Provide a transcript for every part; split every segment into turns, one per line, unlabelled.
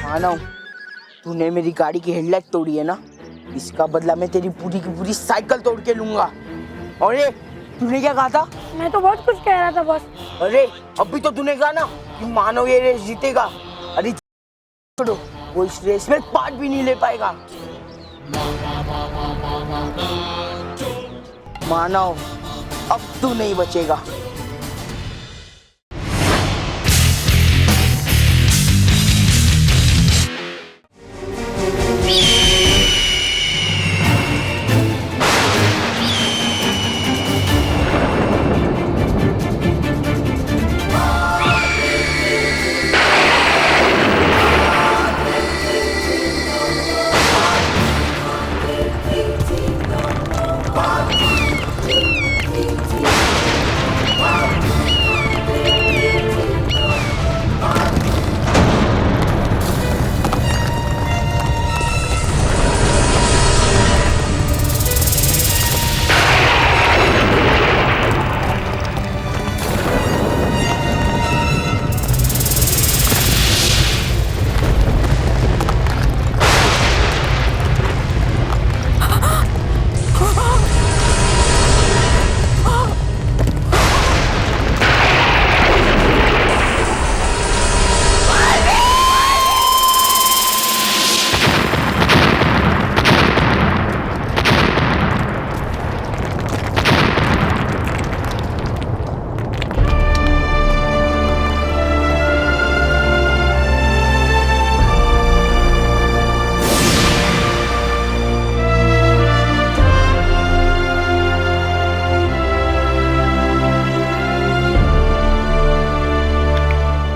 मानव, तूने मेरी गाड़ी की हेडलाइट तोड़ी है ना, इसका बदला मैं तेरी पूरी की पूरी साइकिल तोड़ के लूंगा। और ये तूने क्या कहा था?
मैं तो बहुत कुछ कह रहा था बॉस।
अरे अभी तो तूने कहा ना कि मानव ये रेस जीतेगा। अरे छोड़ो, वो इस रेस में पार्ट भी नहीं ले पाएगा। मानव, अब तू नहीं बचेगा।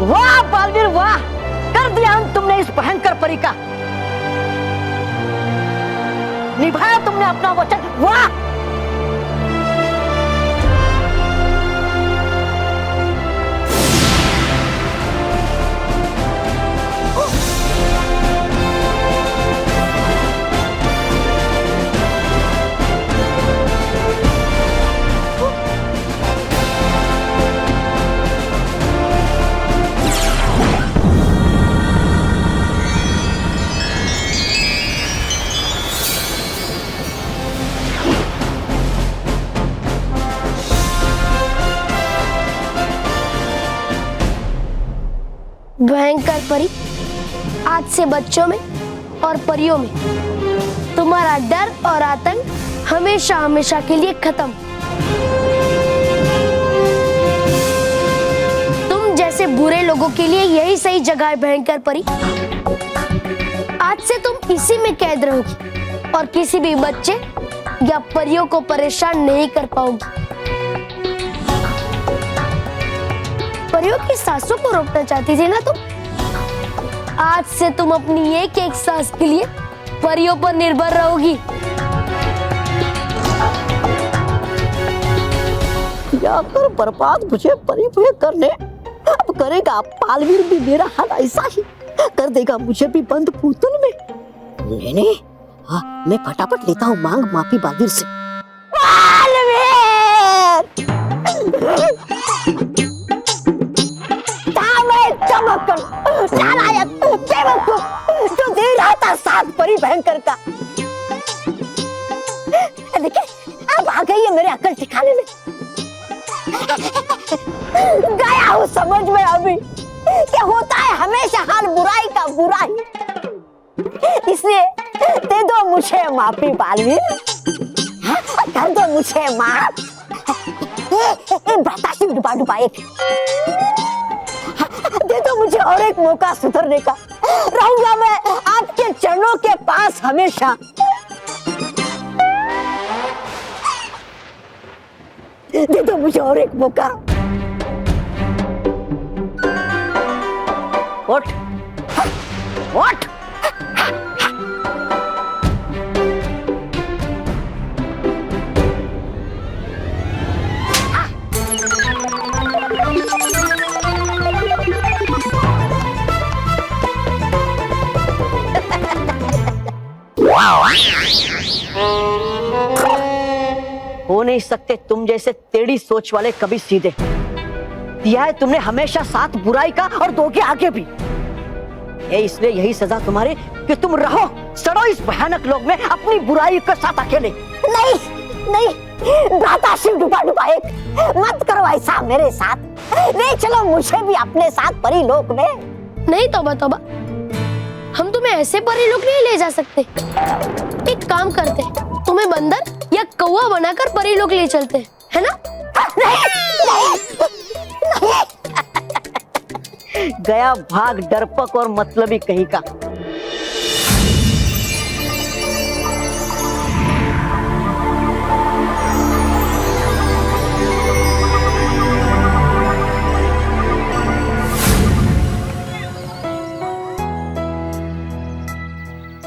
वाह बालवीर वाह, कर दिया अंत तुमने इस भयंकर परी का। निभाया तुमने अपना वचन। वाह।
भयंकर परी, आज से बच्चों में और परियों में तुम्हारा डर और आतंक हमेशा हमेशा के लिए खत्म। तुम जैसे बुरे लोगों के लिए यही सही जगह है भयंकर परी। आज से तुम इसी में कैद रहोगी और किसी भी बच्चे या परियों को परेशान नहीं कर पाओगी। परियों की सांसों को रोकना चाहती थी ना तुम? आज से तुम अपनी एक एक सांस के लिए परियों पर निर्भर रहोगी।
जाकर बर्बाद मुझे परी हुए करने, अब करेगा पालवीर भी मेरा हाल ऐसा ही कर देगा, मुझे भी बंद पुतल में। नहीं, हाँ, मैं फटाफट लेता हूँ मांग माफी बालवीर से। जो दे रहा था साथ परी भयंकर का, देखिए अब आ गई है मेरे अकल ठिकाने में। गया हूँ समझ में अभी कि होता है हमेशा हाल बुराई का बुराई। इसलिए दे दो मुझे माफी बालवीर, कर दो मुझे माफ। बतासी डुबा डुबा दे दो मुझे और एक मौका सुधरने का। रहूंगा मैं आपके चरणों के पास हमेशा। दे दो मुझे और एक मौका। उठ, उठ। हो नहीं सकते तुम जैसे टेढ़ी सोच वाले कभी सीधे। दिया है तुमने हमेशा साथ बुराई का और दोगे आगे भी। ये इसलिए यही सजा तुम्हारी कि तुम रहो सड़ो इस भयानक लोक में अपनी बुराई के साथ अकेले। नहीं नहीं दाता शिव डुबा डुबा एक, मत करो ऐसा मेरे साथ। ले चलो मुझे भी अपने साथ परी लोक में।
नहीं तौबा तौबा, हम तुम्हें ऐसे परी लोक नहीं ले जा सकते। एक काम करते, तुम्हें बंदर या कौवा बनाकर परी लोक ले चलते, है ना?
गया भाग डरपक और मतलबी कहीं का।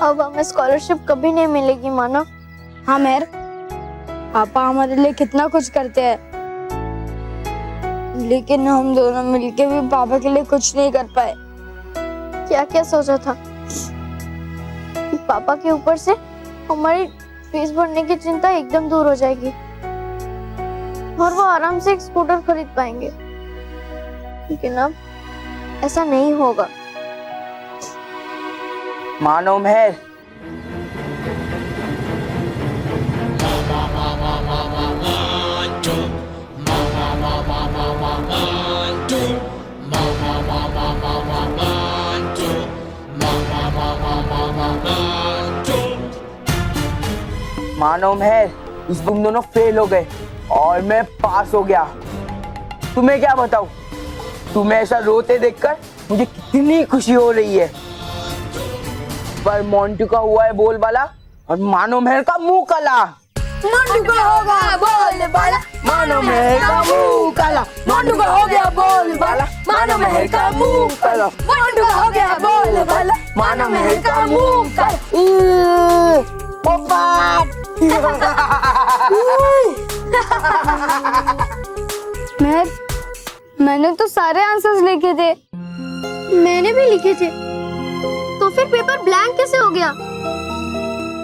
अब हमें स्कॉलरशिप कभी नहीं मिलेगी मानव।
हाँ मेहर, पापा हमारे लिए कितना कुछ करते हैं, लेकिन हम दोनों मिलके भी पापा के लिए कुछ नहीं कर पाए।
क्या क्या सोचा था कि पापा के ऊपर से हमारी फीस भरने की चिंता एकदम दूर हो जाएगी और वो आराम से एक स्कूटर खरीद पाएंगे, लेकिन अब ऐसा नहीं होगा।
मानो मेहर, मानो मेहर, इस तुम दोनों फेल हो गए और मैं पास हो गया। तुम्हें क्या बताऊं, तुम्हें ऐसा रोते देखकर मुझे कितनी खुशी हो रही है। पर मोंटू का हुआ है बोलबाला और मानो मेहर का मुंह काला।
मोंटू का हो गया बोलबाला,
मानो मेहर का मुंह काला।
मोंटू का हो गया बोलबाला, मानो मेहर का मुंह काला। मोंटू का हो गया बोलबाला,
मानो मेहर का मुंह काला।
मेहर, मैंने तो सारे आंसर्स लिखे थे।
मैंने भी लिखे थे, तो फिर पेपर ब्लैंक कैसे हो गया?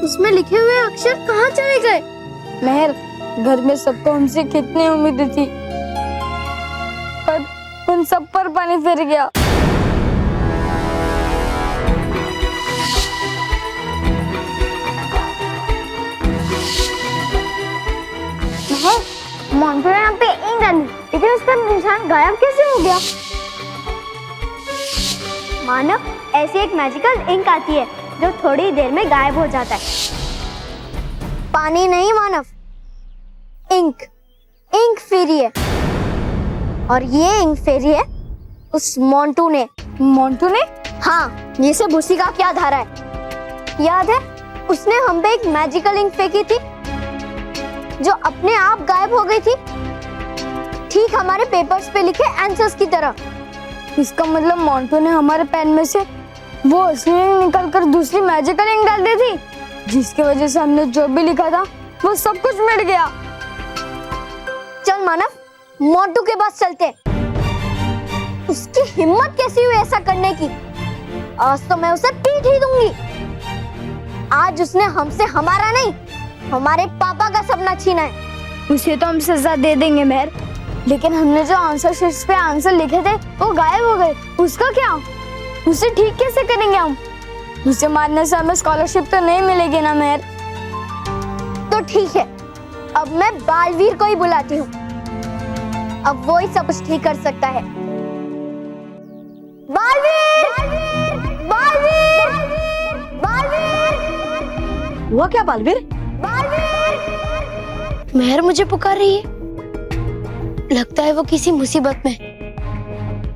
उसमें लिखे हुए अक्षर कहाँ चले गए?
मेहर, घर में सबको हमसे कितनी उम्मीदें थी, पर उन सब पर पानी फिर गया।
मोंटू ने यहाँ पे इंक डाली, लेकिन उसका निशान गायब कैसे हो गया? मानव, ऐसी एक मैजिकल इंक आती है जो थोड़ी देर में गायब हो जाता है। पानी नहीं मानव, इंक। इंक फेरी है, और ये इंक फेरी है उस मोंटू ने।
मोंटू ने?
हाँ, ये सब उसी का क्या धारा है। याद है, उसने हम पे एक मैजिकल इंक फेंकी थी जो अपने आप गायब हो गई थी, ठीक हमारे पेपर्स पे लिखे आंसर्स की तरह।
इसका मतलब मोंटू ने हमारे पेन में से वो असली इंक निकाल कर दूसरी मैजिकल इंक डाल दी थी, जिसकी वजह से हमने जो भी लिखा था वो सब कुछ मिट गया।
चल मानव, मोंटू के पास चलते। उसकी हिम्मत कैसी हुई ऐसा करने की? आज तो मैं उसे पीट ही दूंगी। आज उसने हमसे हमारा नहीं, हमारे पापा का सपना छीना है।
उसे तो हम सजा दे देंगे मेहर, लेकिन हमने जो आंसर शीट्स पे आंसर लिखे थे वो गायब हो गए। उसका क्या? उसे ठीक कैसे करेंगे हम? उसे मारने से हमें स्कॉलरशिप तो नहीं मिलेगी ना मेहर।
तो ठीक है, अब मैं बालवीर को ही बुलाती हूँ। अब वो ही सब कुछ ठीक कर सकता है। बालवीर! बालवीर! बालवीर!
हुआ क्या बालवीर?
बालवीर!
मेहर मुझे पुकार रही है, लगता है वो किसी मुसीबत में।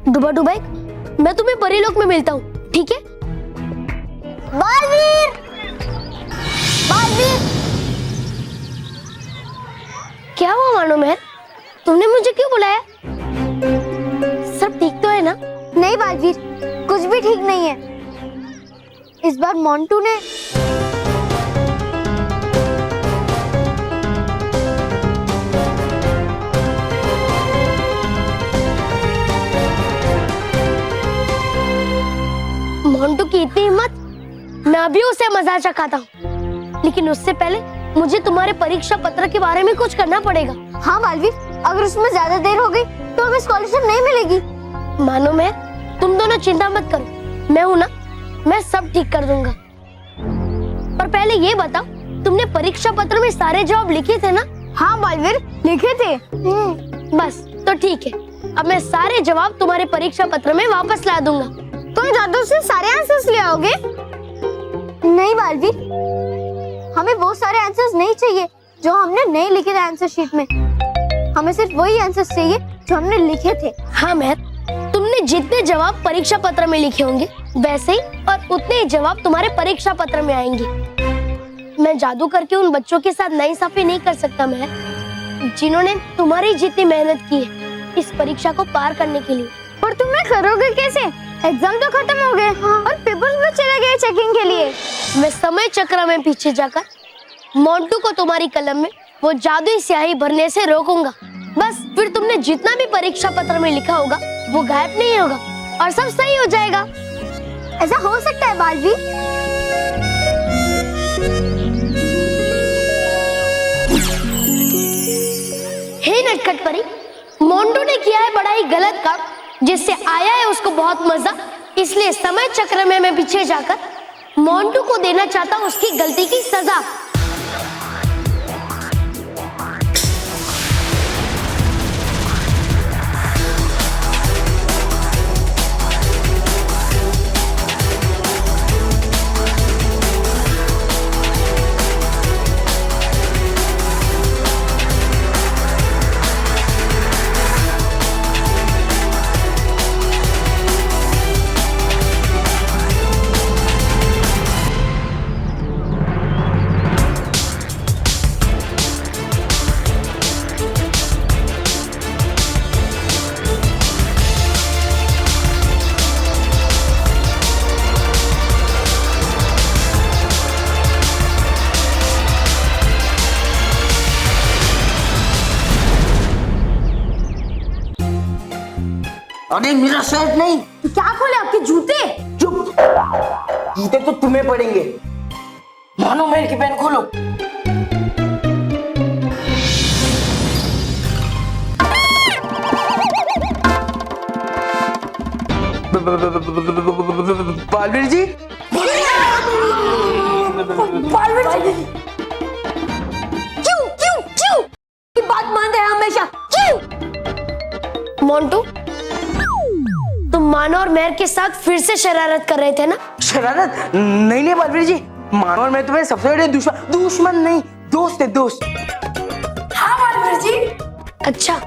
डुबा डुबा, मैं तुम्हें परीलोक में मिलता हूँ, ठीक है?
बालवीर! बालवीर!
क्या हुआ मानो मेहर, तुमने मुझे क्यों बुलाया? सब ठीक तो है ना?
नहीं बालवीर, कुछ भी ठीक नहीं है। इस बार मोंटू ने
मोंटू की इतनी हिम्मत, मैं अभी उसे मजा चखाता हूँ, लेकिन उससे पहले मुझे तुम्हारे परीक्षा पत्र के बारे में कुछ करना पड़ेगा।
हाँ बालवीर, अगर उसमें ज्यादा देर हो गई तो हमें स्कॉलरशिप नहीं मिलेगी।
मानो मैं, तुम दोनों चिंता मत करो, मैं हूं ना, मैं सब ठीक कर दूंगा। पर पहले ये बताओ, तुमने परीक्षा पत्र में सारे जवाब लिखे थे ना?
हाँ बालवीर, लिखे थे।
बस तो ठीक है, अब मैं सारे जवाब तुम्हारे परीक्षा पत्र में वापस ला दूंगा।
तुम जादू से सारे आंसर्स ले आओगे?
नहीं बालवीर, हमें वो सारे आंसर्स नहीं चाहिए जो हमने नहीं लिखे थे आंसर शीट में। हमें सिर्फ वही आंसर्स चाहिए जो हमने लिखे थे।
हाँ मेहर, तुमने जितने जवाब परीक्षा पत्र में लिखे होंगे वैसे ही और उतने ही जवाब तुम्हारे परीक्षा पत्र में आएंगे। मैं जादू करके उन बच्चों के साथ नाइंसाफी नहीं कर सकता मेहर, जिन्होंने तुम्हारी जितनी मेहनत की है इस परीक्षा को पार करने के लिए।
पर तुम्हें करोगे कैसे? एग्जाम तो खत्म हो गए और पेपर्स भी चले गए चेकिंग के लिए।
मैं समय चक्र में पीछे जाकर मोंटू को तुम्हारी कलम में वो जादुई स्याही भरने से रोकूंगा। बस फिर तुमने जितना भी परीक्षा पत्र में लिखा होगा वो गायब नहीं होगा और सब सही हो जाएगा।
ऐसा हो सकता है बालवीर?
हे नटखट परी, मोंटू ने किया है बड़ा ही गलत काम, जिससे आया है उसको बहुत मजा। इसलिए समय चक्र में मैं पीछे जाकर मोंटू को देना चाहता हूँ उसकी गलती की सजा।
अरे मेरा शर्ट नहीं।
क्या खोले आपके जूते?
चुप, जूते तो तुम्हें पड़ेंगे। मानो मेरे की पेन खोलो। बालवीर जी,
बालवीर जी, क्यों क्यों क्यों ये बात मानते हैं हमेशा? क्यों?
मोंटू, तुम मानो और मेहर के साथ फिर से शरारत कर रहे थे ना?
शरारत नहीं नहीं बालवीर जी, मानो और मैं तुम्हें सबसे बड़े दुश्मन नहीं, दोस्त है, दोस्त।
हाँ बालवीर जी।
अच्छा,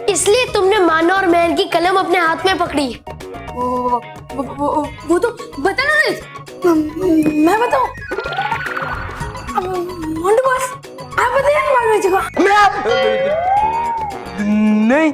इसलिए तुमने मानो और मेहर की कलम अपने हाथ में पकड़ी है।
वो तो बताना नहीं। मैं बताऊं? मोंटू बॉस, आप बताइए बालवीर जी को।
नहीं,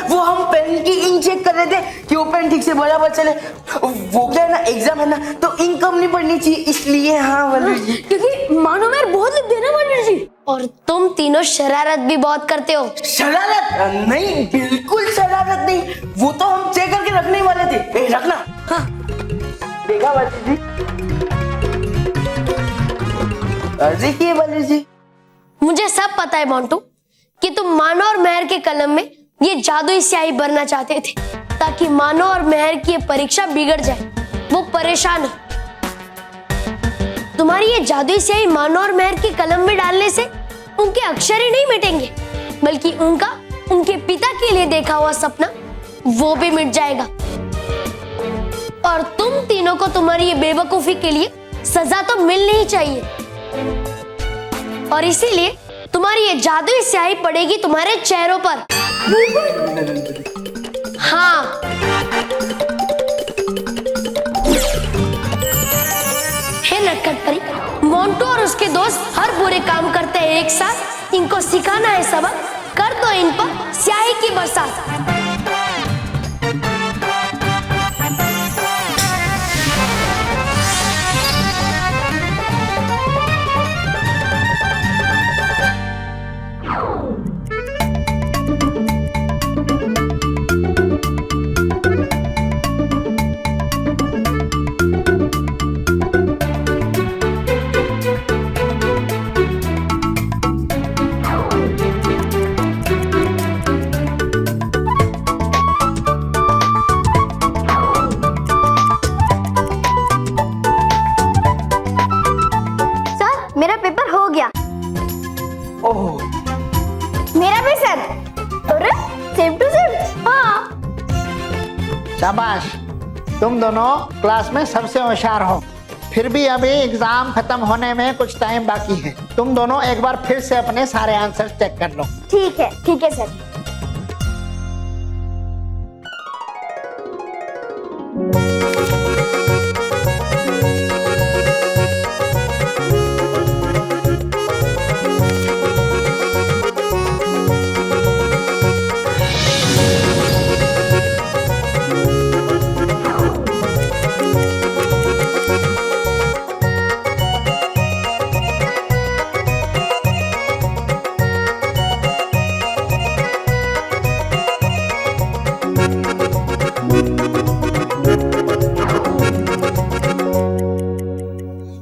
वो हम पेन की इंक चेक कर रहे थे कि वो पेन ठीक से बराबर चले। वो क्या है ना, एग्जाम है ना, तो इंक कम नहीं पड़नी चाहिए, इसलिए। हाँ बालवीर जी,
क्योंकि मानो मेरे बहुत लिख देना बालवीर जी।
और तुम तीनों शरारत भी बहुत करते हो।
शरारत नहीं, बिल्कुल शरारत नहीं, वो तो हम चेक करके रखने वाले थे। रखना। हाँ देखा बालवीर जी, देखिए बालवीर जी।
मुझे सब पता है मोंटू कि तुम मानो और मेहर के कलम में ये जादुई स्याही भरना चाहते थे ताकि मानो और मेहर की ये परीक्षा बिगड़ जाए, वो परेशान है। तुम्हारी ये जादुई स्याही मानो और मेहर की कलम में डालने से उनके अक्षर ही नहीं मिटेंगे, बल्कि उनके पिता के लिए देखा हुआ सपना वो भी मिट जाएगा। और तुम तीनों को तुम्हारी ये बेवकूफी के लिए सजा तो मिलनी ही चाहिए। और इसीलिए तुम्हारी ये जादुई स्याही पड़ेगी तुम्हारे चेहरों पर। हाँ, हे नटखट परी, मोंटू और उसके दोस्त हर बुरे काम करते हैं एक साथ। इनको सिखाना है सबक, कर दो इन पर स्याही की बरसात।
शाबाश, तुम दोनों क्लास में सबसे होशियार हो। फिर भी अभी एग्जाम खत्म होने में कुछ टाइम बाकी है। तुम दोनों एक बार फिर से अपने सारे आंसर चेक कर लो।
ठीक है सर।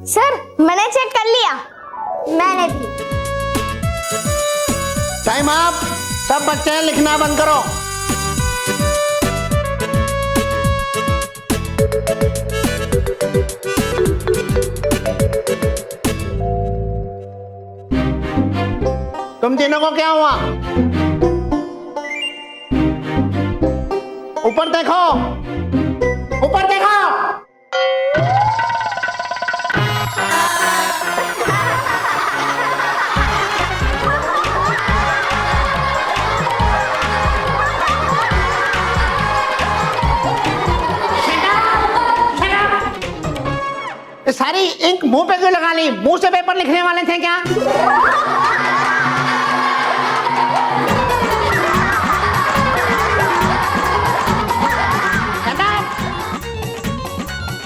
सर मैंने चेक कर लिया। मैंने भी।
Time up. सब बच्चे लिखना बंद करो। तुम तीनों को क्या हुआ? ऊपर देखो, ऊपर देखो। ये सारी इंक मुंह पे क्यों लगा ली? मुंह से पेपर लिखने वाले थे क्या?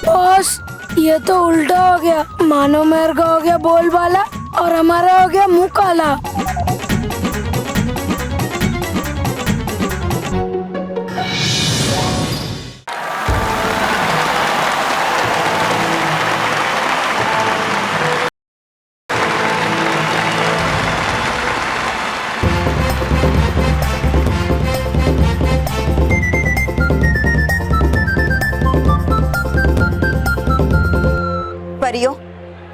बॉस ये तो उल्टा हो गया। मानो मेरे का हो गया बोल वाला और हमारा हो गया मुंह काला।
परियों,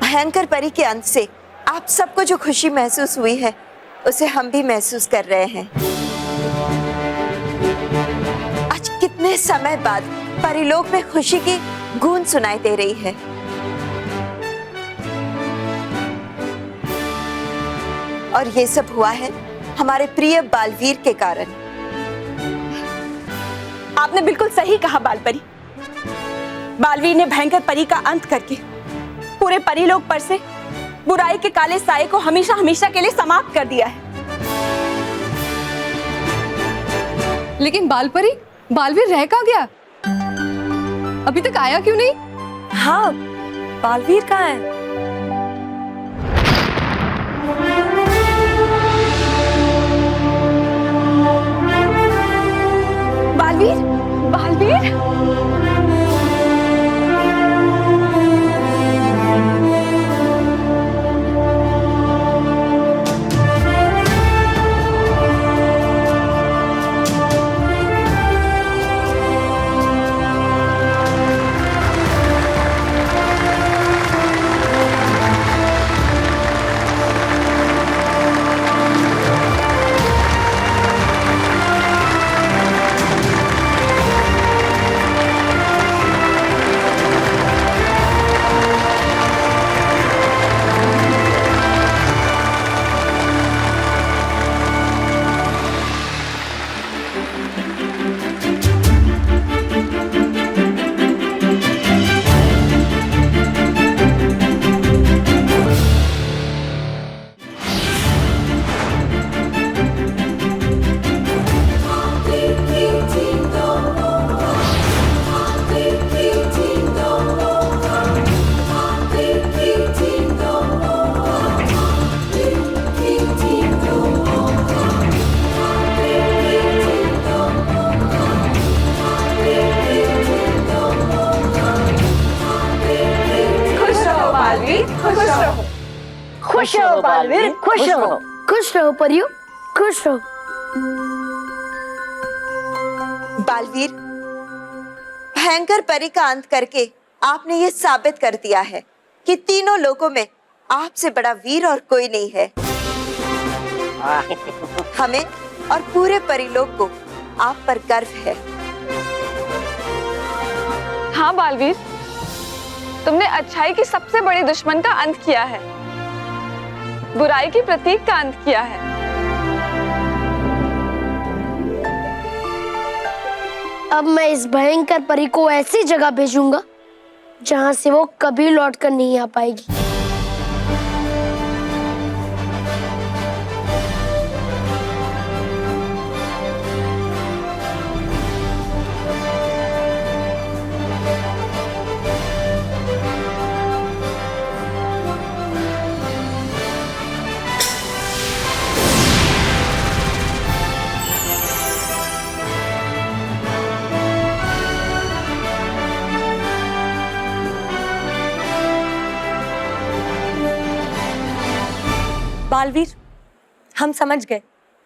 भयंकर परी के अंत से आप सबको जो खुशी महसूस हुई है उसे हम भी महसूस कर रहे हैं। आज कितने समय बाद परिलोक में खुशी की गूंज सुनाई दे रही है। और ये सब हुआ है हमारे प्रिय बालवीर के कारण।
आपने बिल्कुल सही कहा बालपरी। बालवीर ने भयंकर परी का अंत करके पूरे परिलोक पर से बुराई के काले साये को हमेशा हमेशा के लिए समाप्त कर दिया है।
लेकिन बालपरी, बालवीर रह कहाँ गया? अभी तक आया क्यों नहीं?
हाँ, बालवीर कहाँ है? बालवीर, बालवीर।
खुश रहो बालवीर, खुश रहो।
खुश रहो परियो, खुश रहो।
बालवीर, भयंकर परी का अंत करके आपने ये साबित कर दिया है कि तीनों लोगों में आपसे बड़ा वीर और कोई नहीं है। हमें और पूरे परिलोक को आप पर गर्व है।
हाँ बालवीर, तुमने अच्छाई की सबसे बड़ी दुश्मन का अंत किया है, बुराई की प्रतीक का अंत किया है।
अब मैं इस भयंकर परी को ऐसी जगह भेजूंगा जहां से वो कभी लौट कर नहीं आ पाएगी।
बालवीर, हम समझ गए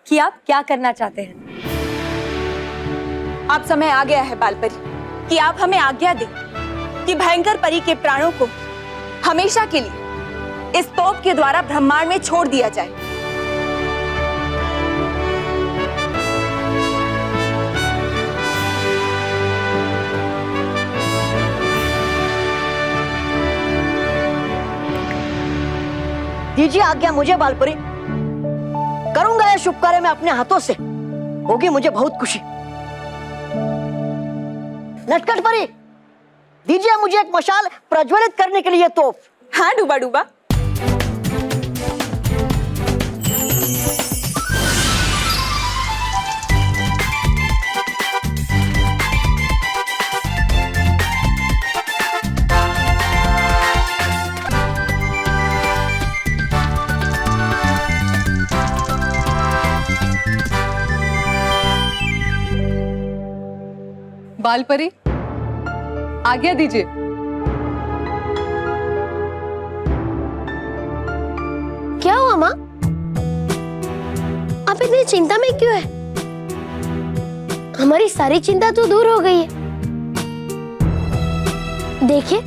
कि आप क्या करना चाहते हैं। अब समय आ गया है बालपरी कि आप हमें आज्ञा दें कि भयंकर परी के प्राणों को हमेशा के लिए इस तोप के द्वारा ब्रह्मांड में छोड़ दिया जाए।
दीजिए आज्ञा मुझे बालपरी, करूंगा यह शुभ कार्य मैं अपने हाथों से, होगी मुझे बहुत खुशी। नटखट परी, दीजिए मुझे एक मशाल प्रज्वलित करने के लिए तोप।
हाँ डूबा डूबा।
बालपरी, आज्ञा दीजिए।
क्या हुआ माँ? आप इतनी चिंता में क्यों है? हमारी सारी चिंता तो दूर हो गई है। देखिए,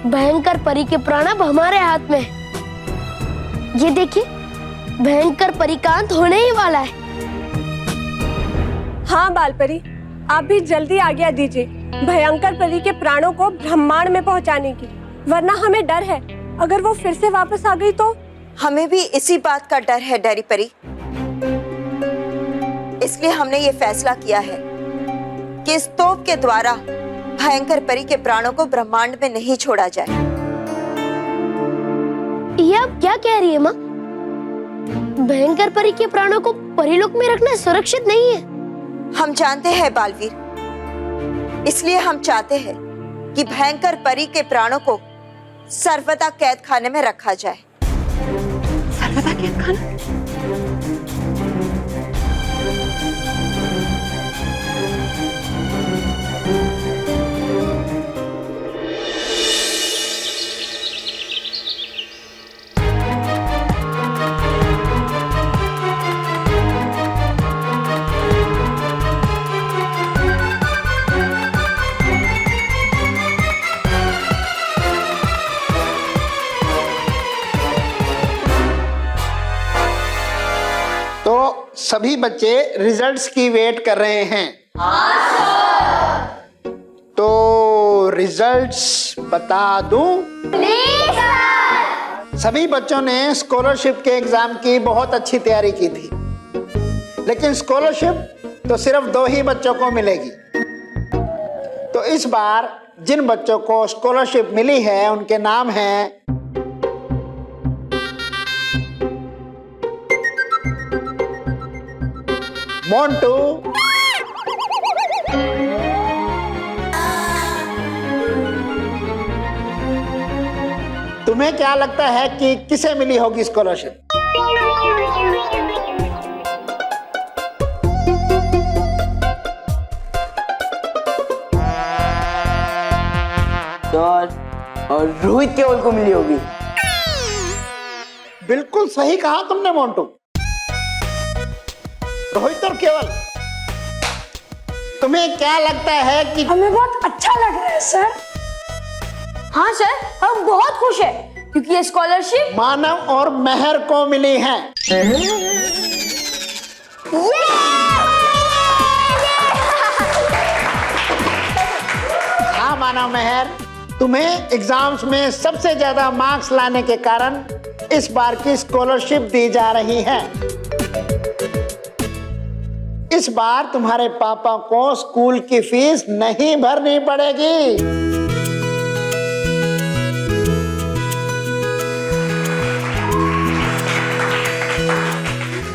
भयंकर परी के प्राण अब हमारे हाथ में है। ये देखिए, भयंकर परी का अंत होने ही वाला है।
हाँ बालपरी, आप भी जल्दी आज्ञा दीजिए भयंकर परी के प्राणों को ब्रह्मांड में पहुंचाने की, वरना हमें डर है अगर वो फिर से वापस आ गई तो।
हमें भी इसी बात का डर है डैरी परी, इसलिए हमने ये फैसला किया है कि इस तोप के द्वारा भयंकर परी के प्राणों को ब्रह्मांड में नहीं छोड़ा जाए।
ये आप क्या कह रही है माँ? भयंकर परी के प्राणों को परीलोक में रखना सुरक्षित नहीं है।
हम जानते हैं बालवीर, इसलिए हम चाहते हैं कि भयंकर परी के प्राणों को सर्वदा कैद खाने में रखा जाए।
सर्वदा कैद खाना?
सभी बच्चे रिजल्ट्स की वेट कर रहे हैं। तो रिजल्ट्स बता दूं? सभी बच्चों ने स्कॉलरशिप के एग्जाम की बहुत अच्छी तैयारी की थी, लेकिन स्कॉलरशिप तो सिर्फ 2 ही बच्चों को मिलेगी। तो इस बार जिन बच्चों को स्कॉलरशिप मिली है उनके नाम हैं मोंटू, तुम्हें क्या लगता है कि किसे मिली होगी स्कॉलरशिप?
और रोहित केवल को मिली होगी।
बिल्कुल सही कहा तुमने मोंटू। रोहित और केवल, तुम्हें क्या लगता है कि?
हमें बहुत अच्छा लग रहा है सर।
हाँ सर, हम बहुत खुश हैं क्योंकि ये स्कॉलरशिप
मानव और मेहर को मिली है। हाँ मानव मेहर, तुम्हें एग्जाम्स में सबसे ज्यादा मार्क्स लाने के कारण इस बार की स्कॉलरशिप दी जा रही है। इस बार तुम्हारे पापा को स्कूल की फीस नहीं भरनी पड़ेगी।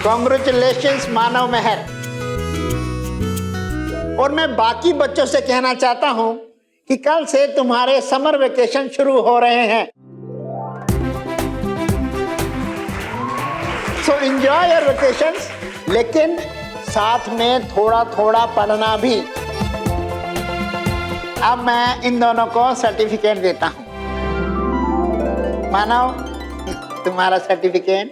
कॉन्ग्रेचुलेशंस मानव मेहर। और मैं बाकी बच्चों से कहना चाहता हूं कि कल से तुम्हारे समर वेकेशन शुरू हो रहे हैं। सो एंजॉय योर वेकेशंस, लेकिन साथ में थोड़ा थोड़ा पढ़ना भी। अब मैं इन दोनों को सर्टिफिकेट देता हूं। मानव, तुम्हारा सर्टिफिकेट।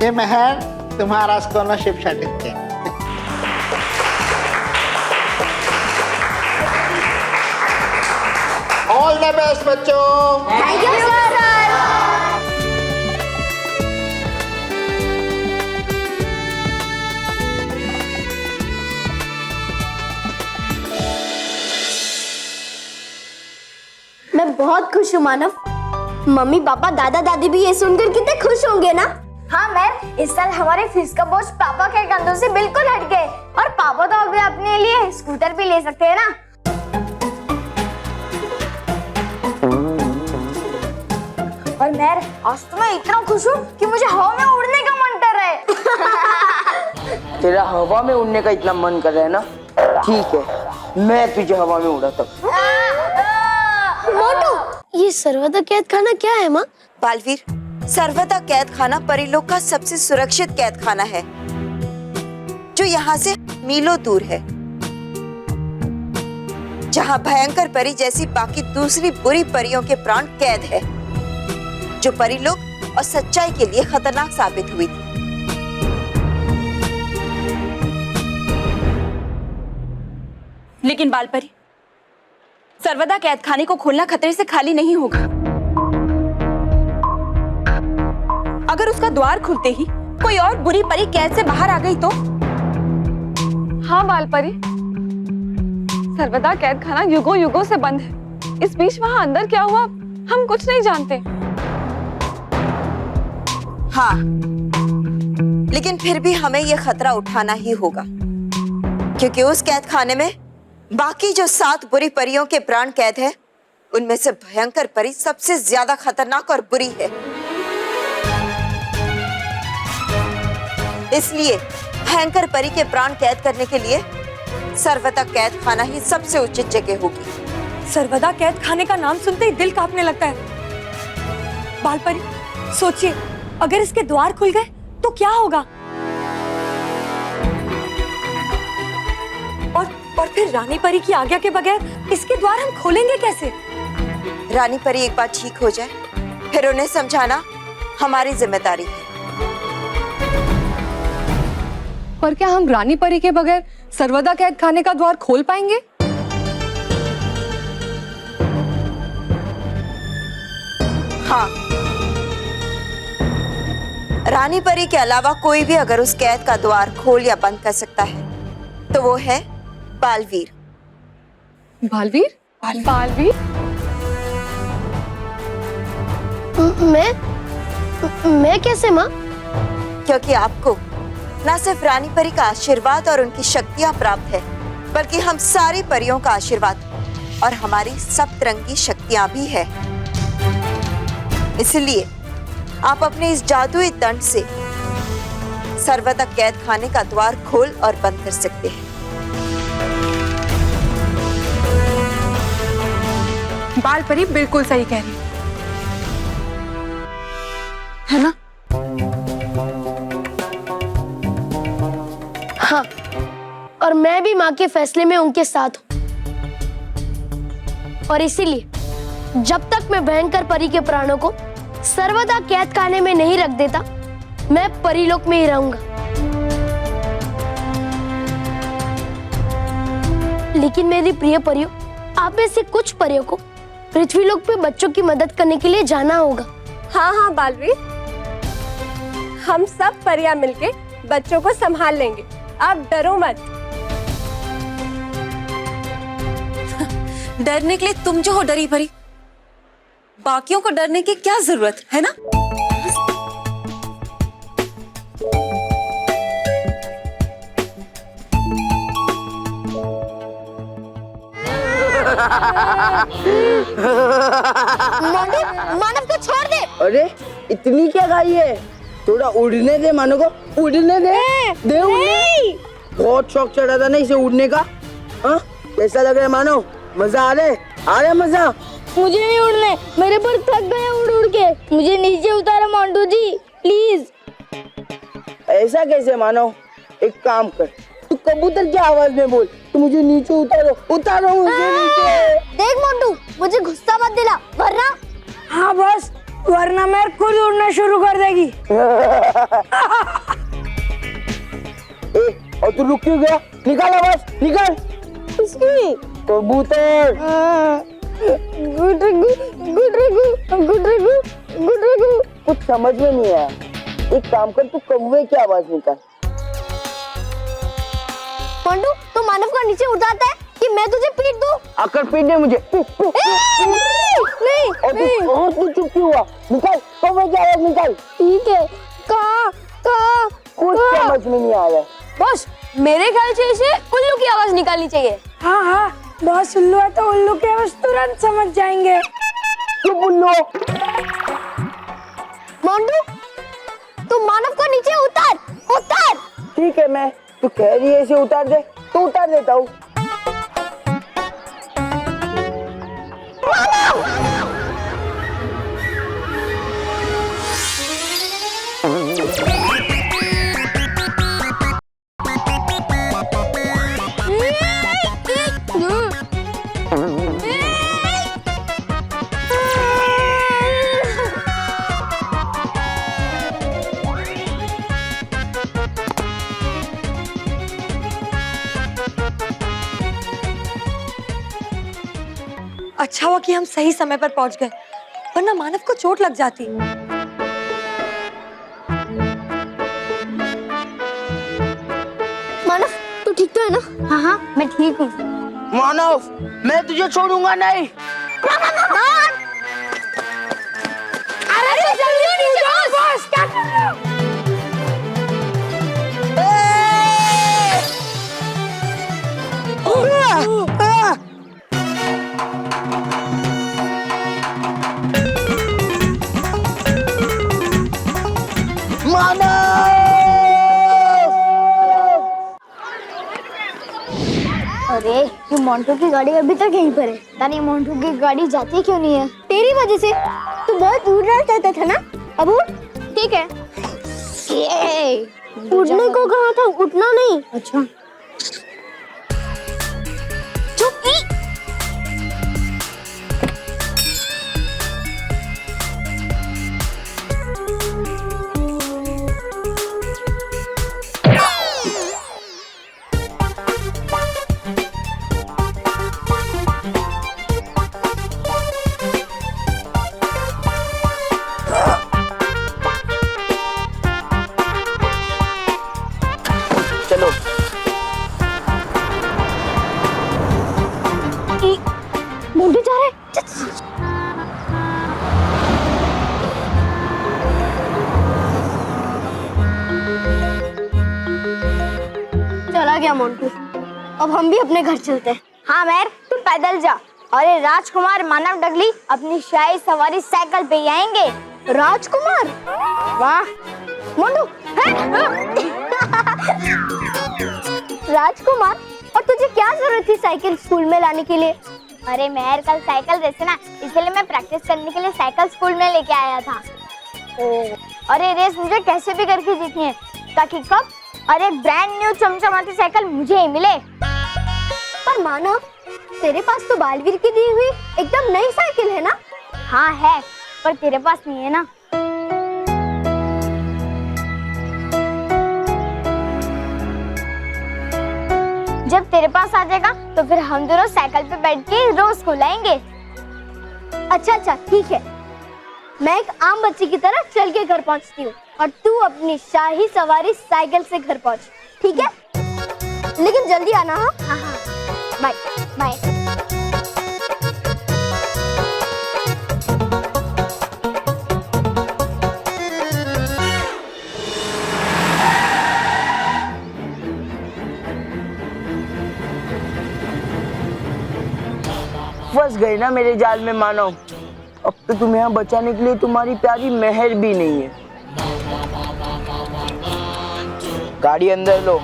ये मेहर, तुम्हारा scholarship certificate. All the best बच्चों।
Thank you sir. मैं बहुत खुश हूँ मानव। मम्मी पापा दादा दादी भी ये सुनकर कितने खुश होंगे ना।
हाँ मैम, इस साल हमारे फीस का बोझ पापा के कंधों से बिल्कुल हट गए और पापा तो अभी अपने लिए स्कूटर भी ले सकते हैं ना। और मैर, आज तो मैं इतना खुश हूँ कि मुझे हवा में उड़ने का मन कर रहा है।
तेरा हवा में उड़ने का इतना मन कर रहा है ना, ठीक है, मैं तुझे हवा में उड़ाता हूँ।
मोटू, ये सर्वदा कैद खाना क्या है माँ?
बालवीर, सर्वदा कैद खाना परिलोक का सबसे सुरक्षित कैद खाना है, जो यहाँ से मीलों दूर है, जहाँ भयंकर परी जैसी बाकी दूसरी बुरी परियों के प्राण कैद है, जो परिलोक और सच्चाई के लिए खतरनाक साबित हुई थी।
लेकिन बालपरी, सर्वदा कैद खाने को खोलना खतरे से खाली नहीं होगा। अगर उसका द्वार खुलते ही कोई और बुरी परी कैद से बाहर आ गई तो?
हाँ बालपरी, सर्वदा कैद खाना युगों युगों से बंद है। इस बीच वहाँ अंदर क्या हुआ हम कुछ नहीं जानते।
हाँ, लेकिन फिर भी हमें यह खतरा उठाना ही होगा, क्योंकि उस कैद खाने में बाकी जो 7 बुरी परियों के प्राण कैद है, उनमें से भयंकर परी सबसे ज्यादा खतरनाक और बुरी है। इसलिए भयंकर परी के प्राण कैद करने के लिए सर्वदा कैद खाना ही सबसे उचित जगह होगी।
सर्वदा कैद खाने का नाम सुनते ही दिल कांपने लगता है। बालपरी, सोचिए, अगर इसके द्वार खुल गए तो क्या होगा? और फिर रानी परी की आज्ञा के बगैर इसके द्वार हम खोलेंगे कैसे?
रानी परी एक बार ठीक हो जाए, फिर उन्हें समझाना हमारी जिम्मेदारी है।
पर क्या हम रानी परी के बगैर सर्वदा कैद खाने का द्वार खोल पाएंगे?
हाँ, रानी परी के अलावा कोई भी अगर उस कैद का द्वार खोल या बंद कर सकता है तो वो है बालवीर।
बालवीर? बालवीर?
मैं कैसे माँ?
क्योंकि आपको न सिर्फ रानी परी का आशीर्वाद और उनकी शक्तियां प्राप्त है, बल्कि हम सारी परियों का आशीर्वाद और हमारी सप्तरंगी शक्तियां भी है। इसलिए आप अपने इस जादुई दंड से सर्वदा कैद खाने का द्वार खोल और बंद कर सकते हैं।
बालपरी बिल्कुल सही कह रही है ना?
हाँ, और मैं भी माँ के फैसले में उनके साथ हूँ। और इसीलिए जब तक मैं भयंकर परी के प्राणों को सर्वदा कैद खाने में नहीं रख देता, मैं परीलोक में ही रहूंगा। लेकिन मेरी प्रिय परियों, आप में से कुछ परियों को पृथ्वीलोक पे बच्चों की मदद करने के लिए जाना होगा।
हाँ हाँ बालवीर, हम सब परियां मिलके बच्चों को संभाल लेंगे, आप डरो मत।
डरने के लिए तुम जो हो डरी भरी, बाकियों को डरने की क्या जरूरत है ना?
मोंटू, मानव को छोड़ दे।
अरे इतनी क्या गाई है, थोड़ा उड़ने दे मानो को, उड़ने दे। दे उड़ने। बहुत शौक चढ़ा था ना इसे उड़ने का। हाँ कैसा लग रहा है मानो? मजा आ रहा है मजा?
मुझे नहीं उड़ने, मेरे पर थक गए उड़ उड़ के। मुझे नीचे उतारो मोंटू जी, प्लीज।
ऐसा कैसे मानो? एक काम कर, तू कबूतर की आवाज में बोल, तू मुझे नीचे उतारो मुझे नीचे।
देख मोंटू, मुझे गुस्सा मत दिला, वरना।
हाँ बस, वरना मैं खुद उड़ना शुरू कर देगी।
और तू रुक क्यों गया? निकाल आवाज, निकाल। कबूतर। कुछ समझ में नहीं आया। एक काम कर, तू कौवे की आवाज निकाल।
मोंटू, तू मानव को नीचे उतारता है कि मैं तुझे पीट दूं?
आकर पीट दे मुझे।
नहीं,
और तू चुप क्यों हुआ? निकाल कौवे की आवाज निकाल।
ठीक है।
कुछ समझ में नहीं आ रहा।
बॉस, मेरे ख्याल से इसे उल्लू की आवाज निकालनी चाहिए।
हाँ, बहुत उल्लू है तो उल्लू की आवाज तुरंत समझ जाएंगे।
चुप उल्लू।
मोंटू, तू मानव को नीचे उतार।
ठीक है, मैं तू कह रही है इसे उतार दे तो उतार देता हूँ।
अच्छा हुआ कि हम सही समय पर पहुंच गए, वरना मानव को चोट लग जाती।
मानव, तू ठीक तो है ना? हाँ, मैं ठीक हूँ।
मानव, मैं तुझे छोड़ूंगा नहीं।
अरे जल्दी नीचे बॉस, क्या कर रहे हो?
अरे ये मोंटू की गाड़ी अभी तक यहीं पर है। तानी मोंटू की गाड़ी जाती क्यों नहीं है? तेरी वजह से। तू बहुत उड़ना चाहता था ना, अब उड़। ठीक है। उड़ने को कहा था, उठना नहीं। अच्छा चुप।
चलो।
मोंटू जा रहा है। चला गया मोंटू। अब हम भी अपने घर चलते हैं।
हाँ मैर, तू पैदल जा। अरे राजकुमार मानव डगली अपनी शाही सवारी साइकिल पे ही आएंगे।
राजकुमार?
वाह
मोंटू, राजकुमार, और तुझे क्या जरूरत थी साइकिल स्कूल में लाने के लिए?
अरे मेहर कल साइकिल रेस है ना, इसलिए मैं प्रैक्टिस करने के लिए साइकिल स्कूल में लेके आया था। अरे रेस मुझे कैसे भी करके जीतनी है, ताकि कब अरे ब्रांड न्यू चमचमाती साइकिल मुझे ही मिले।
पर मानव, तेरे पास तो बालवीर की दी हुई एकदम नई साइकिल है ना?
हाँ है, पर तेरे पास नहीं है ना। जब तेरे पास आ जाएगा तो फिर हम दोनों साइकिल पे बैठ के रोज स्कूल आएंगे।
अच्छा ठीक है। मैं एक आम बच्ची की तरह चल के घर पहुंचती हूँ और तू अपनी शाही सवारी साइकिल से घर पहुंच, ठीक है? लेकिन जल्दी आना। हाँ,
हाँ हाँ, बाय बाय।
फंस गए ना मेरे जाल में मानव। अब तो तुम्हें यहाँ बचाने के लिए तुम्हारी प्यारी मेहर भी नहीं है। गाड़ी अंदर लो।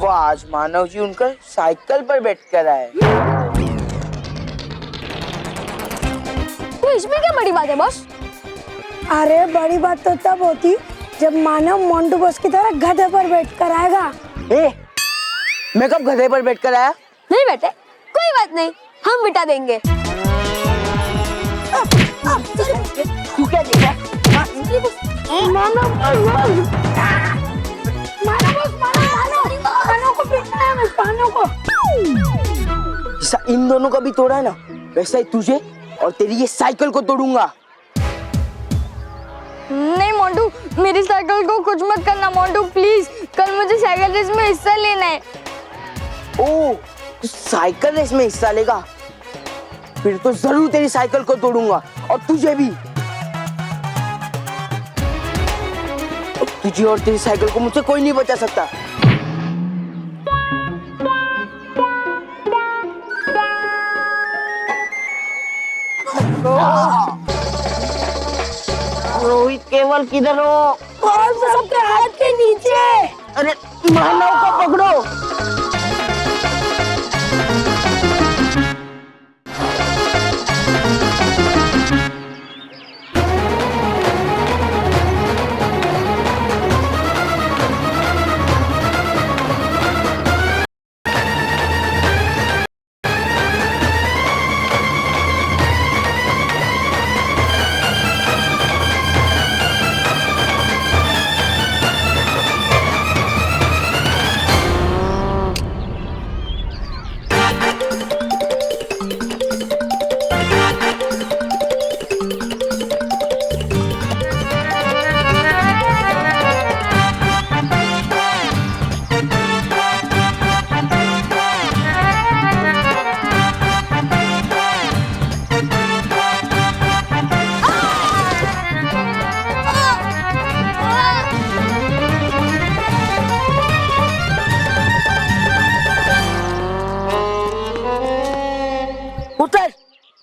आज मानव जी उनका साइकिल पर बैठकर आए।
तो इसमें क्या बड़ी बात है बॉस?
अरे बड़ी बात तो तब होती जब मानव मोंटू बॉस की तरह गधे पर बैठकर आएगा।
मैं कब गधे पर बैठकर आया?
नहीं बेटे, कोई बात नहीं, हम बिठा देंगे।
तू क्या देखा? जैसा इन दोनों का भी तोड़ा है ना, वैसा ही तुझे और तेरी ये साइकिल को तोड़ूंगा।
नहीं मोंटू, मेरी साइकिल को कुछ मत करना मोंटू प्लीज। कल मुझे साइकिल रेस में हिस्सा लेना है।
ओ, तू साइकिल रेस में हिस्सा लेगा? फिर तो जरूर तेरी साइकिल को तोड़ूंगा और तुझे भी। तुझे और तेरी साइकिल को मुझसे कोई नहीं बचा सकता। रोहित केवल किधर हो?
और सबके हाथ के नीचे।
अरे मानव को पकड़ो।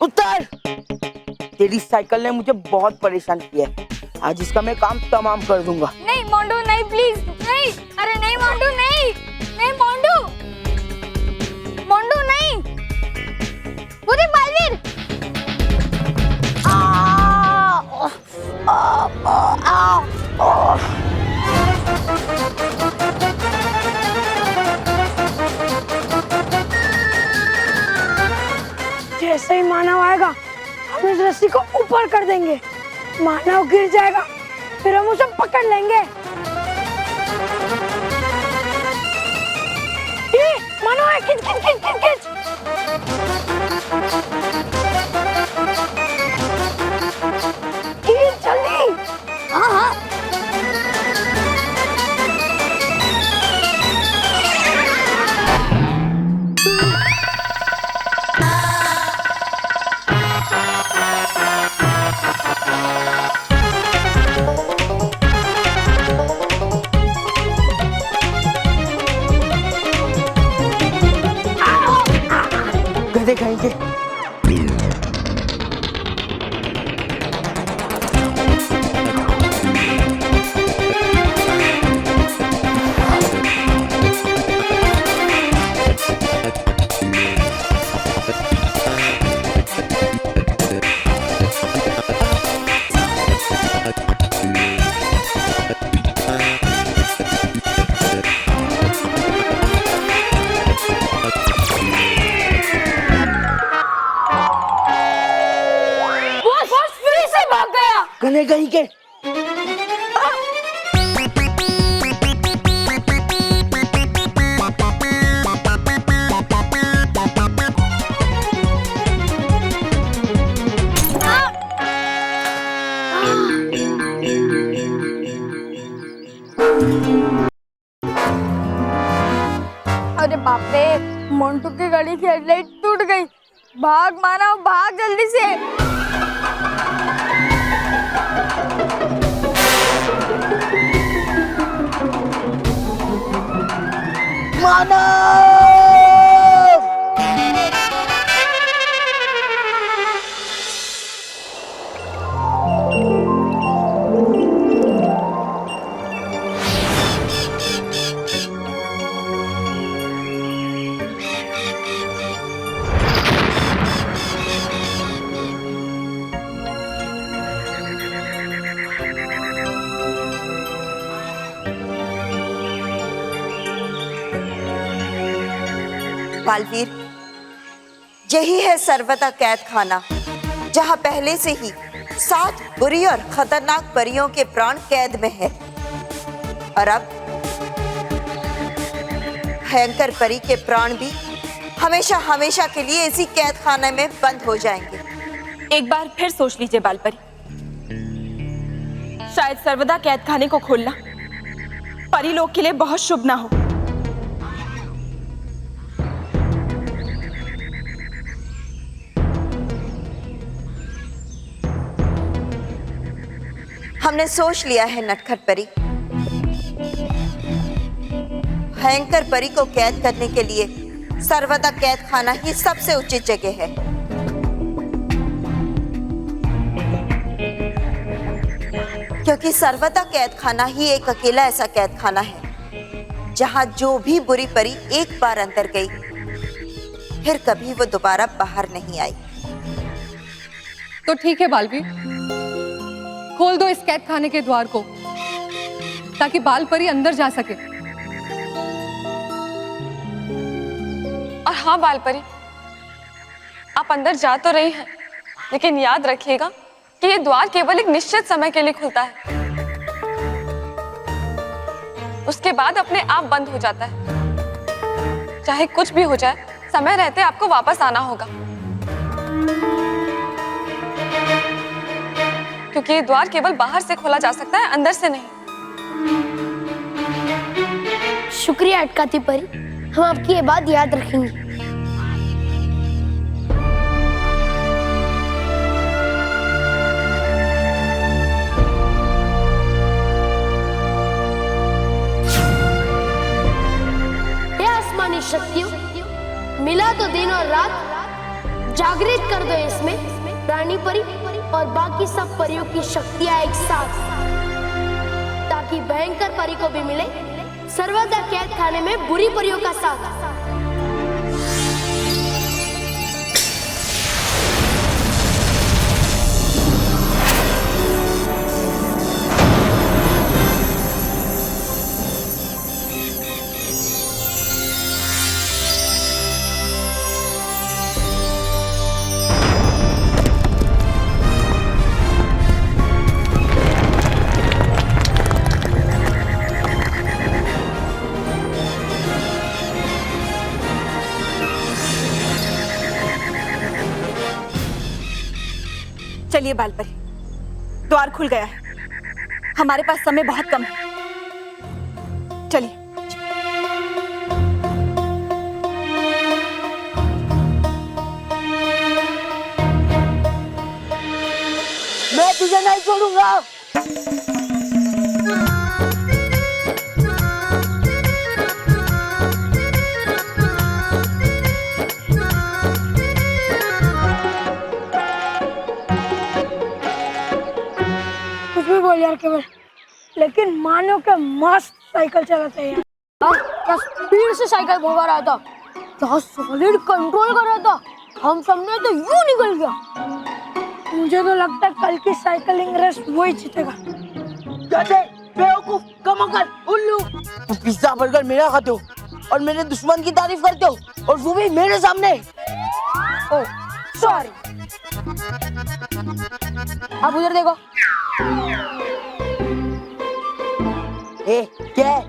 उतर! तेरी साइकिल ने मुझे बहुत परेशान किया है। आज इसका मैं काम तमाम कर दूंगा।
नहीं मोंटू नहीं, प्लीज नहीं। अरे नहीं मोंटू नहीं, नहीं मोंटू, मोंटू नहीं। पूरे बालवीर।
जैसे ही मानव आएगा हम इस रस्सी को ऊपर कर देंगे। मानव गिर जाएगा, फिर हम उसे पकड़ लेंगे। ये मानव है, खींच खींच खींच खींच खींच। खींच जल्दी। हाँ हाँ।
गधे खाएंगे। गधे कहीं के।
अरे बाप रे, मोंटू की गाड़ी की हेडलाइट टूट गई। भाग मानव, भाग जल्दी से।
बालवीर, यही है सर्वदा कैद खाना, जहां पहले से ही 7 बुरी और खतरनाक परियों के प्राण कैद में है। और अब भयंकर परी के प्राण भी हमेशा हमेशा के लिए इसी कैद खाने में बंद हो जाएंगे।
एक बार फिर सोच लीजिए बालपरी, शायद सर्वदा कैद खाने को खोलना परी लोग के लिए बहुत शुभ ना हो।
हमने सोच लिया है नटखट परी, भयंकर परी को कैद करने के लिए सर्वदा कैद खाना ही सबसे उचित जगह है। क्योंकि सर्वदा कैद खाना ही एक अकेला ऐसा कैद खाना है जहां जो भी बुरी परी एक बार अंदर गई फिर कभी वो दोबारा बाहर नहीं आई।
तो ठीक है बालवीर, खोल दो इस कैद खाने के द्वार को ताकि बाल परी अंदर जा सके।
और हाँ बालपरी, आप अंदर जा तो रही हैं, लेकिन याद रखिएगा कि ये द्वार केवल एक निश्चित समय के लिए खुलता है, उसके बाद अपने आप बंद हो जाता है। चाहे कुछ भी हो जाए, समय रहते आपको वापस आना होगा, क्योंकि ये द्वार केवल बाहर से खोला जा सकता है, अंदर से नहीं।
शुक्रिया अटकाती परी, हम आपकी ये बात याद रखेंगे। हे आसमानी शक्तियों, मिला तो दिन और रात, जागृत कर दो इसमें रानी परी और बाकी सब परियों की शक्तियां एक साथ, ताकि भयंकर परी को भी मिले सर्वदा कैद खाने में बुरी परियों का साथ।
चलिए बालपरी, द्वार खुल गया है, हमारे पास समय बहुत कम है। चलिए।
मैं तुझे नहीं छोड़ूंगा।
कुछ भी बोल यार केवल, लेकिन मानो के मस्त साइकिल चलाते हैं। क्या स्पीड से साइकिल भगा रहा था, क्या सॉलिड कंट्रोल कर रहा था, हम सबने तो यूं निकल गया। मुझे तो लगता है कल की साइकिलिंग रेस वही जीतेगा।
बेवकूफ, कमकर, उल्लू, तू पिज्जा बर्गर मेरा खाते हो और मेरे दुश्मन की तारीफ करते हो, और वो भी मेरे सामने। Oh sorry. अब उधर देखो। ए, क्या है?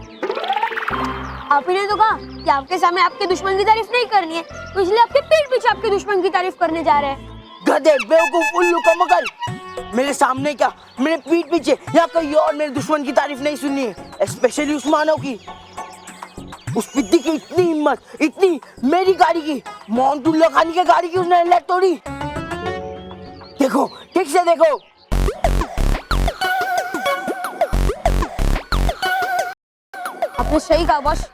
आप ही ने तो कहा कि आपके सामने आपके दुश्मन की तारीफ नहीं करनी है, तो इसलिए आपके पीठ पीछे आपके दुश्मन की तारीफ करने जा रहे हैं।
गधे, बेवकूफ, उल्लू, कमकर, मेरे सामने क्या, मेरे पीठ पीछे या कहीं और मेरे दुश्मन की तारीफ नहीं सुननी है, स्पेशली उस मानव की। उस पिद्दी की इतनी हिम्मत, इतनी, मेरी गाड़ी की, मोहनदुल्ला खानी की गाड़ी की उसने हेडलाइट तोड़ी। देखो, ठीक से देखो।
आपने सही कहा बॉस,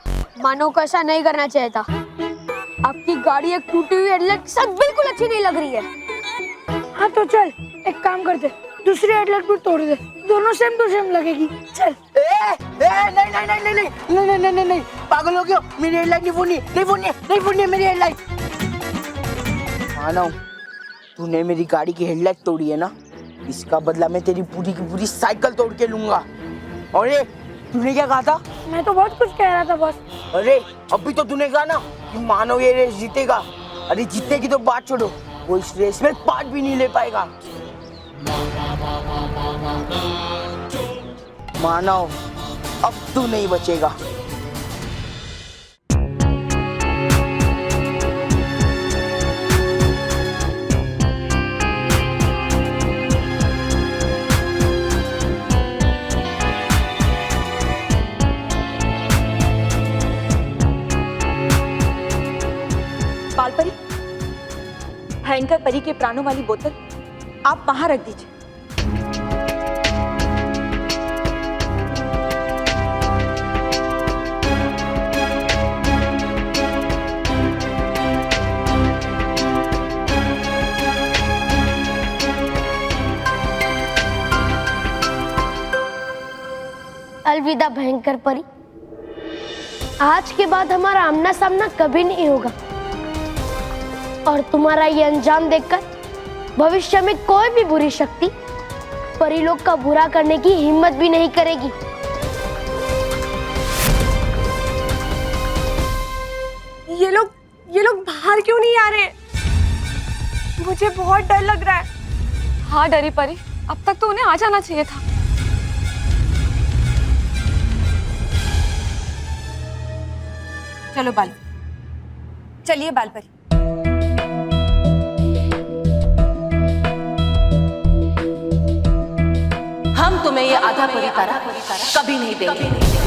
मानव को ऐसा नहीं करना चाहिए था। आपकी गाड़ी एक टूटी हुई हेडलाइट के साथ बिल्कुल अच्छी नहीं लग रही है।
हाँ तो चल एक काम करते, दूसरी हेडलाइट भी तोड़ दे, दोनों सेम टू सेम लगेगी। चल।
नहीं, पागल हो गया, मेरी हेडलाइट नहीं फोड़नी, मेरी हेडलाइट। मानव, तूने मेरी गाड़ी की हेडलाइट तोड़ी है ना, इसका बदला मैं तेरी पूरी की पूरी साइकिल तोड़ के लूंगा। और ये तूने क्या कहा था?
मैं तो बहुत कुछ कह रहा था बॉस।
अरे अभी तो तूने कहा ना कि मानव ये रेस जीतेगा। अरे जीतने की तो बात छोड़ो, वो इस रेस में पार्ट भी नहीं ले पाएगा। मानव, अब तू नहीं बचेगा।
बालपरी, भयंकर परी के प्राणों वाली बोतल आप वहां रख दीजिए।
अलविदा भयंकर परी, आज के बाद हमारा आमना सामना कभी नहीं होगा। और तुम्हारा ये अंजाम देखकर भविष्य में कोई भी बुरी शक्ति परी लोग का बुरा करने की हिम्मत भी नहीं करेगी।
ये लोग बाहर क्यों नहीं आ रहे? मुझे बहुत डर लग रहा है।
हाँ डरी परी, अब तक तो उन्हें आ जाना चाहिए था।
चलो बाल, चलिए बालपरी। हम तुम्हें ये आधा परी तारा कभी नहीं देंगे।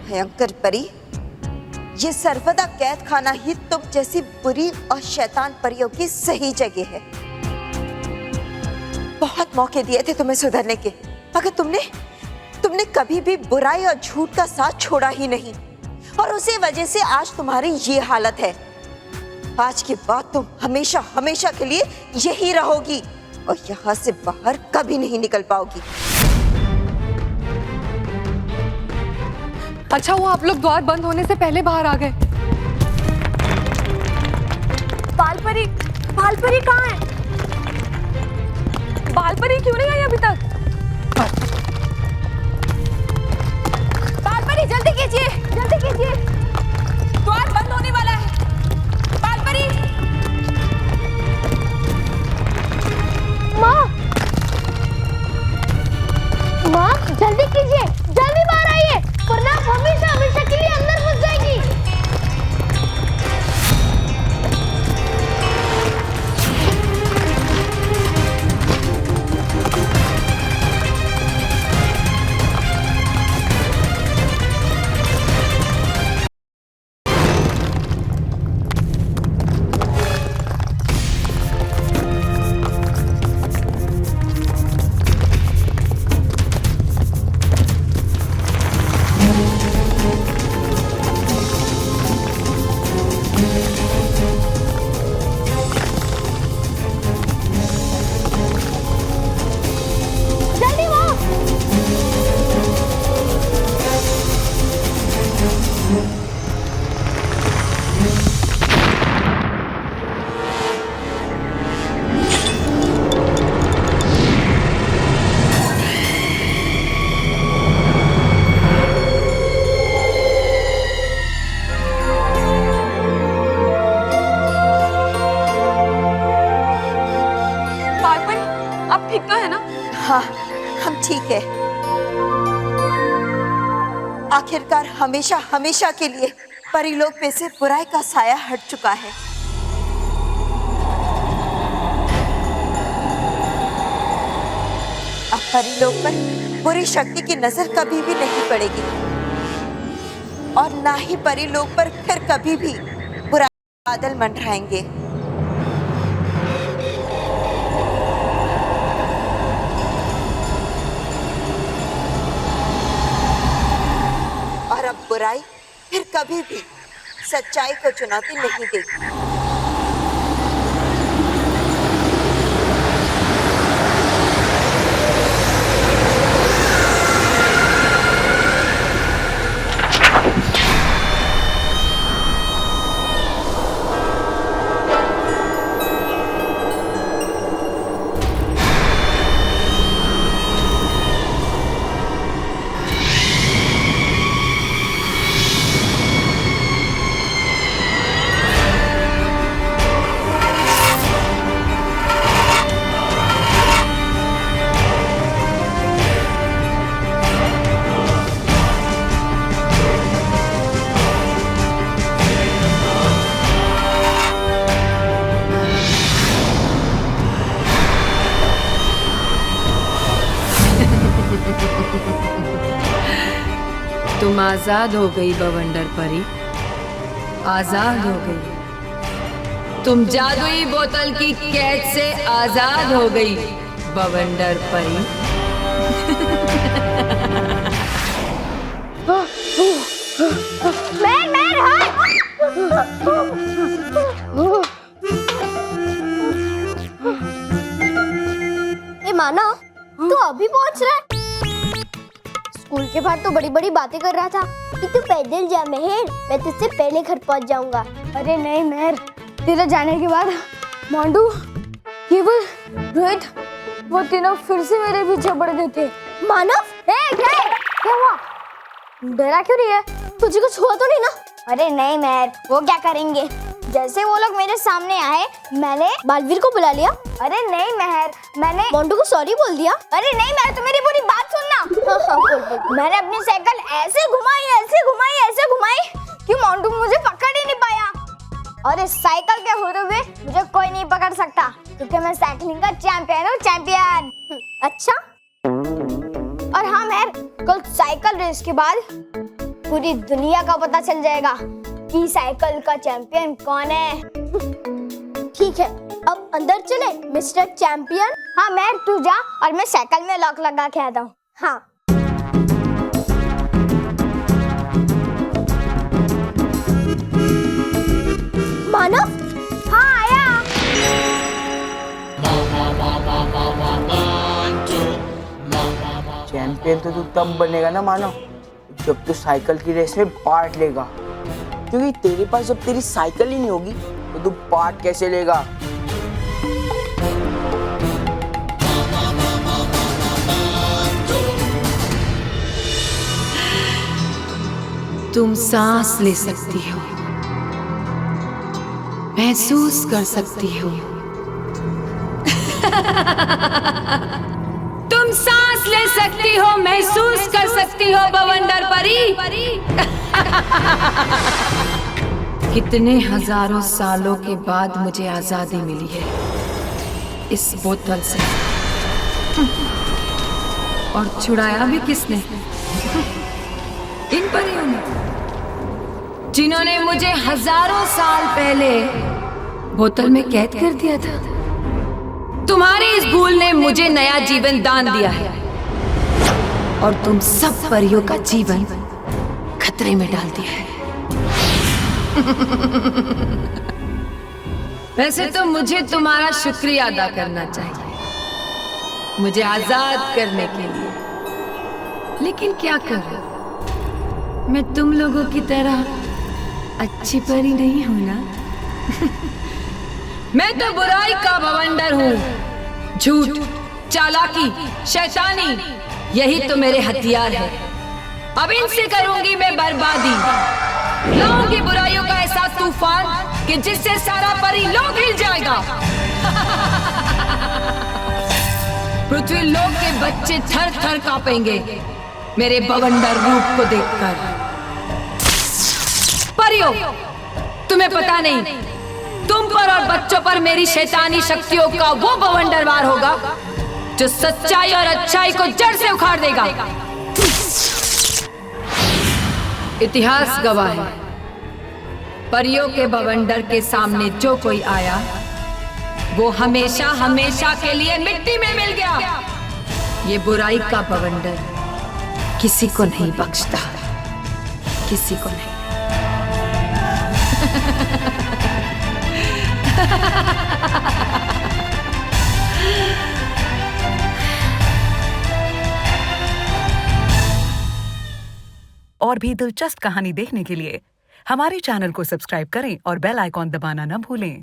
भयंकर परी, ये सर्वदा कैद खाना ही तुम जैसी बुरी और शैतान परियों की सही जगह है। बहुत मौके दिए थे तुम्हें सुधरने के, मगर तुमने कभी भी बुराई और झूठ का साथ छोड़ा ही नहीं, और उसी वजह से आज तुम्हारी ये हालत है। आज के बाद तुम हमेशा हमेशा के लिए यही रहोगी और यहाँ से बाहर कभी नहीं निकल पाओगी।
अच्छा हुआ आप लोग द्वार बंद होने से पहले बाहर आ गए।
बालपरी कहाँ है?
बालपरी क्यों नहीं आई अभी तक?
बालपरी जल्दी कीजिए, जल्दी कीजिए, द्वार बंद होने वाला है। बालपरी,
माँ जल्दी कीजिए, जल्दी बाहर आइए, वरना आप हमेशा हमेशा के लिए अंदर घुस जाएगी।
ठीक तो है ना?
हाँ, हम ठीक है। आखिरकार हमेशा हमेशा के लिए परिलोक पे से बुराई का साया हट चुका है। अब परिलोक पर बुरी शक्ति की नजर कभी भी नहीं पड़ेगी और ना ही परिलोक पर फिर कभी भी बुराई के बादल मंडराएंगे। और अब बुराई फिर कभी भी सच्चाई को चुनौती नहीं देगी।
तुम आजाद हो गई बवंडर परी, आजाद हो गई। तुम जादुई बोतल की कैद से आजाद हो गई बवंडर परी।
माना तू अभी पहुंच रहा है? स्कूल के बाहर तो बड़ी बड़ी बातें कर रहा था कि तू पैदल जा मेहर, मैं तुझसे पहले घर पहुंच जाऊंगा।
अरे नहीं मेहर, तेरे जाने के बाद मोंटू, केवल, रोहित, वो तीनों फिर से मेरे पीछे पड़ गए थे।
मानव,
क्या हुआ? डरा क्यों रही है?
तुझे कुछ हुआ तो नहीं ना?
अरे नहीं मेहर, वो क्या करेंगे? जैसे वो लोग मेरे सामने आए, मैंने
बालवीर को बुला लिया।
अरे नहीं मेहर, मैंने
मोंटू को सॉरी बोल दिया।
अरे नहीं मेहर, तू मेरी पूरी बात सुनना।
हाँ, बोल।
मैंने अपनी साइकिल ऐसे घुमाई कि मोंटू मुझे पकड़ ही नहीं पाया। और इस साइकिल के होते हुए मुझे कोई नहीं पकड़ सकता, क्योंकि मैं साइकिलिंग का चैंपियन हूँ, चैंपियन।
अच्छा।
और हाँ मेहर, कल साइकिल रेस के बाद पूरी दुनिया का पता चल जाएगा कि साइकिल का चैंपियन कौन है।
ठीक है, अब अंदर चले मिस्टर चैंपियन।
हाँ मेहर, तू जा और मैं साइकिल में लॉक लगा के आता हूँ।
हाँ। मानव,
हाँ आया।
चैंपियन तो तू तब बनेगा ना मानव, जब तू साइकिल की रेस में पार्ट लेगा, क्योंकि तेरे पास जब तेरी साइकिल ही नहीं होगी तो तू पार्ट कैसे लेगा?
तुम सांस ले सकती हो, महसूस कर सकती हो। तुम सांस ले सकती हो, महसूस कर सकती हो बवंडर परी। कितने हजारों सालों के बाद मुझे आजादी मिली है इस बोतल से, और छुड़ाया भी किसने? इन परियों ने, जिन्होंने मुझे हजारों साल पहले बोतल में कैद कर दिया था। तुम्हारी इस भूल ने मुझे नया जीवन दान दिया है, और तुम सब परियों का जीवन खतरे में डाल दिया है। वैसे तो मुझे तुम्हारा शुक्रिया अदा करना चाहिए मुझे आजाद करने के लिए, लेकिन क्या करूं, मैं तुम लोगों की तरह अच्छी परी नहीं हूं ना। मैं तो बुराई का बवंडर हूँ। झूठ, चालाकी, शैतानी, यही तो मेरे हथियार है। अब इनसे करूंगी मैं बर्बादी, लाऊंगी बुराइयों का ऐसा तूफान कि जिससे सारा परी लोक हिल जाएगा। पृथ्वी लोक के बच्चे थर थर कांपेंगे मेरे बवंडर रूप को देखकर। परियों, तुम्हें पता नहीं, तुम पर और बच्चों पर मेरी शैतानी शक्तियों का वो बवंडर वार होगा जो सच्चाई और अच्छाई को जड़ से उखाड़ देगा। इतिहास गवाह है, परियों के बवंडर के सामने जो कोई आया वो हमेशा हमेशा के लिए मिट्टी में मिल गया। ये बुराई का बवंडर किसी को नहीं बख्शता, किसी को नहीं।
और भी दिलचस्प कहानी देखने के लिए हमारे चैनल को सब्सक्राइब करें और बेल आइकॉन दबाना न भूलें।